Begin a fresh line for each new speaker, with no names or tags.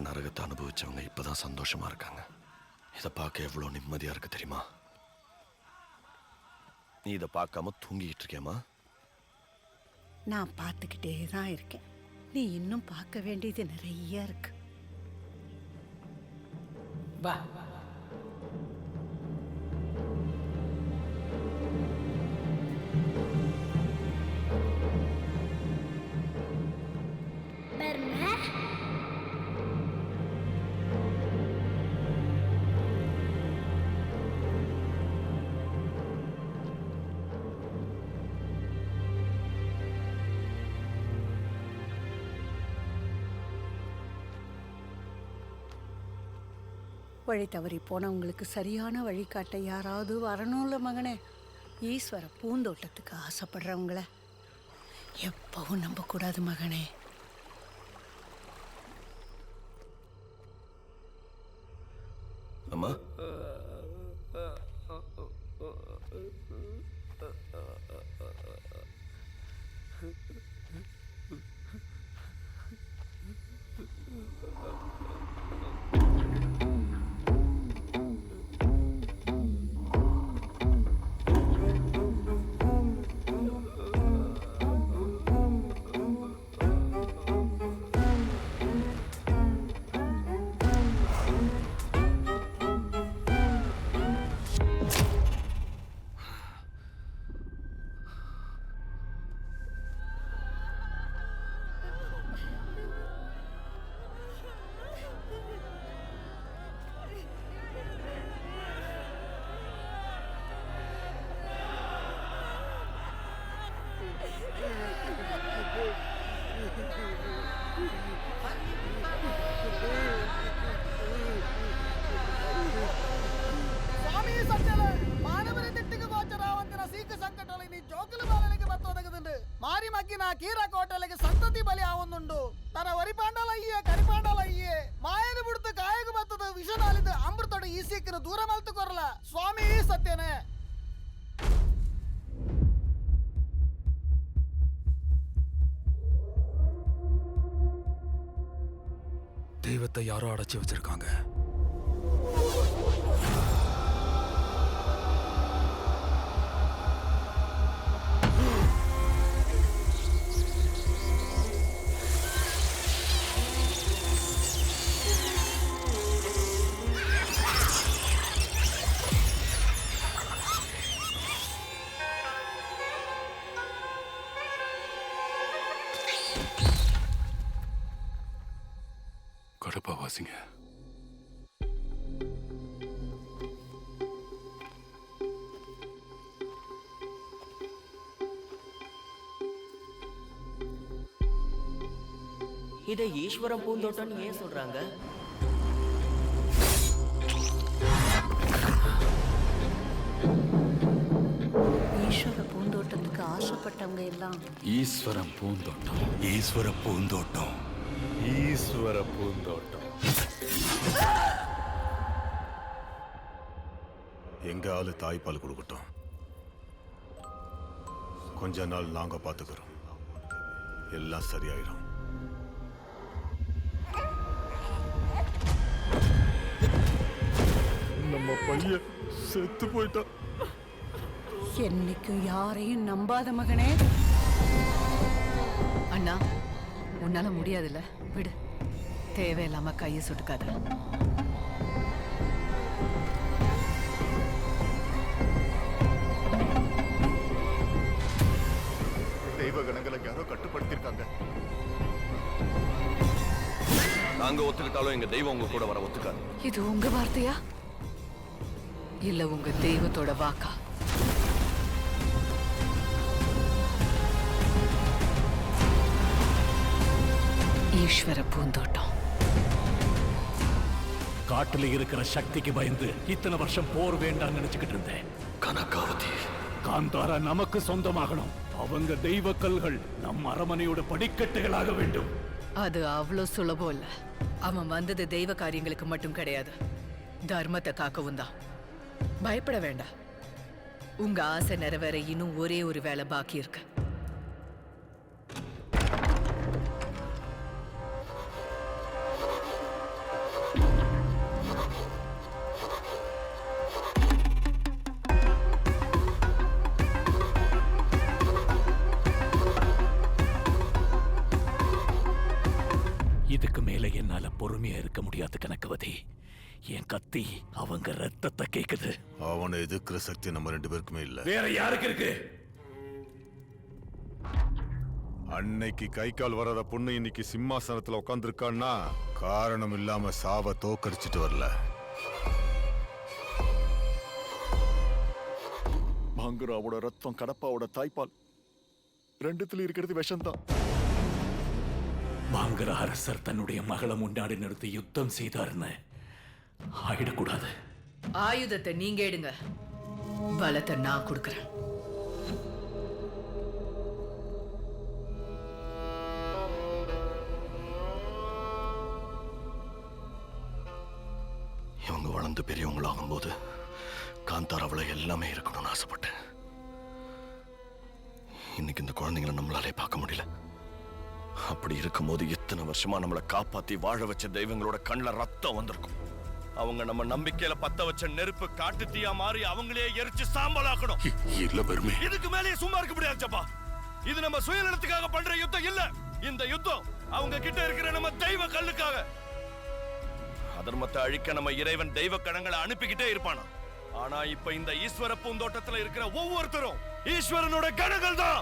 நரகத்தை அனுபவிச்சவங்க இப்பதான் சந்தோஷமா இருக்காங்க. இதை பார்க்க எவ்வளவு நிம்மதியா இருக்கு தெரியுமா? நீ இதை பார்க்காம தூங்கிட்டு இருக்கேமா?
நான் பார்த்துக்கிட்டே தான் இருக்கேன். நீ இன்னும் பார்க்க வேண்டியது நிறைய இருக்கு.
வா.
வழி தவறி போனவங்களுக்கு சரியான வழிகாட்ட யாராவது வரணும்ல மகனே. ஈஸ்வர பூந்தோட்டத்துக்கு ஆசைப்படுறவங்கள எப்பவும் நம்பக்கூடாது மகனே.
அம்மா,
కీరా కోటలకి సంతతి బలి ఆవుందుండు తన వరి పాండాలయ్యే కరి పాండాలయ్యే మాయని ಬಿಡ್ತು ಕಾಯಗ ಬತ್ತದ ವಿಷನಾಲಿದ ಅಮೃತೋಡ ಈ ಸಿಕ್ಕಿನ ದೂರ ಮಲ್ತು ಕೊರಲ ಸ್ವಾಮಿ ಸತ್ಯನೇ.
தெய்வத்தை யாரோ அடைச்சி வச்சிருக்காங்க. கடுப்பா வாசிங்க.
இதை ஈஸ்வரம் பூந்தோட்டம்னு ஏன் சொல்றாங்க?
ஈஸ்வர பூந்தோட்டத்துக்கு ஆசைப்பட்டவங்க எல்லாம்
ஈஸ்வரம் பூந்தோட்டம், ஈஸ்வர பூந்தோட்டம்,
ஈஸ்வர பூந்தோட்டம்.
எங்க ஆளு தாய்ப்பால் கொடுக்கட்டும், கொஞ்ச நாள் நாங்க பாத்துக்கிறோம், எல்லாம் சரியாயிடும்.
நம்ம பையன் செத்து போயிட்டான்.
என்னைக்கும் யாரையும் நம்பாத மகனே.
அண்ணா, உன்னால முடியாதுல்ல, விடு. தேவையில்லாம கையை சுட்டுக்காத.
தெய்வ கணங்களை யாரோ கட்டுப்படுத்திருக்காங்க.
நாங்க ஒத்துக்கிட்டாலும் எங்க தெய்வம் உங்க கூட வர ஒத்துக்காது.
இது உங்க வார்த்தையா இல்ல உங்க தெய்வத்தோட வாக்கா? ஈஸ்வர பூந்தோட்டம்.
காட்டுல இருக்கிற சக்திக்கு பயந்து இத்தனை வருஷம் போர் வேண்டாம் நினைச்சுக்கிட்டு இருந்தேன்.
கனகாவதி,
காந்தாரா நமக்கு சொந்தமாகணும். அவங்க தெய்வ கல்கள் நம் அரமனையோட படிக்கட்டுகளாக வேண்டும்.
அது அவ்வளோ சுலபம் இல்ல. அவன் வந்தது தெய்வ காரியங்களுக்கு மட்டும் கிடையாது, தர்மத்தை காக்கவும் தான். பயப்பட வேண்டாம். உங்க ஆசை நிறைவேற இன்னும் ஒரே ஒரு வேலை பாக்கி இருக்கு.
பொறுமையா இருக்க முடியாது கனகவதி. என் கத்தி அவங்க ரத்தத்தை கேக்குது.
அவனை எதிர்க்கிற சக்தி நம்ம 2 பேருக்குமே இல்ல.
வேற யாருக்கு இருக்கு?
அன்னைக்கு கை கால் வராத பொண்ணு இன்னைக்கு சிம்மாசனத்துல உட்கார்ந்துருக்கான்னா காரணம் இல்லாம சாவ தோக்கடிச்சிட்டு வரல.
பாங்குராவோட ரத்தம், கடப்பாவோட தாய்ப்பால், ரெண்டுத்துல இருக்கிறது விஷம்தான்.
பாங்கர அரசர் தன்னுடைய மகளை முன்னாடி நிறுத்தி யுத்தம் செய்தார்னு ஆயிடக்கூடாது.
ஆயுதத்தை நீங்க எடுங்க, பலத்தை நான் கொடுக்கறேன்.
இவங்க வளர்ந்து பெரியவங்களாகும் போது காந்தார் அவளை எல்லாமே இருக்கணும்னு ஆசைப்பட்டேன். இன்னைக்கு இந்த குழந்தைங்களை நம்மளாலே பார்க்க முடியல. அப்படி இருக்கும்போது இத்தனை வருஷமா நம்மளை காப்பாத்தி வாழ வச்ச தெய்வங்களோட கண்ணில் ரத்தம் வந்திருக்கும். அவங்க நம்ம நம்பிக்கையில பத்த வச்ச நெருப்பு காட்டு தீயா மாறி அவங்களே எரிச்சு சாம்பலாக்கணும்.
இல்ல பெருமை,
இதுக்கு மேலேயே சும்மா இருக்க முடியாது ஜப்பா. இது நம்ம சுயநலத்துக்காக பண்ற யுத்தம் இல்ல. இந்த யுத்தம் அவங்க கிட்ட இருக்கிற நம்ம தெய்வ கல்லுக்காக. அதர்மத்தை அழிக்க நம்ம இறைவன் தெய்வ கடங்களை அனுப்பிக்கிட்டே இருப்பானா. ஆனா இப்ப இந்த ஈஸ்வர பூந்தோட்டத்துல இருக்கிற ஒவ்வொருத்தரும் ஈஸ்வரனோட கணங்கள் தான்.